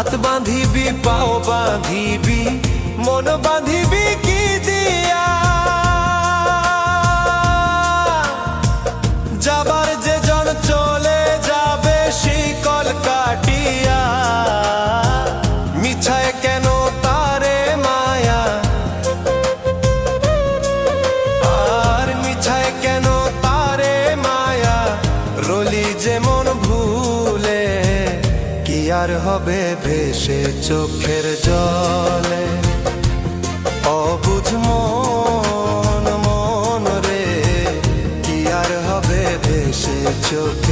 হাত বাঁধিবি পাও বাঁধিবি মন বাঁধিবি কি দিয়া যাবার যে জন চলে যাবে শিকল কাটিয়া মিছায় কেন তারে মায়া আর মিছায় কেন তারে মায়া রলি যেমন ভুলে কি আর হবে ভেসে চোখের জলে অবুঝ মন মন রে কি আর হবে ভেসে চোখে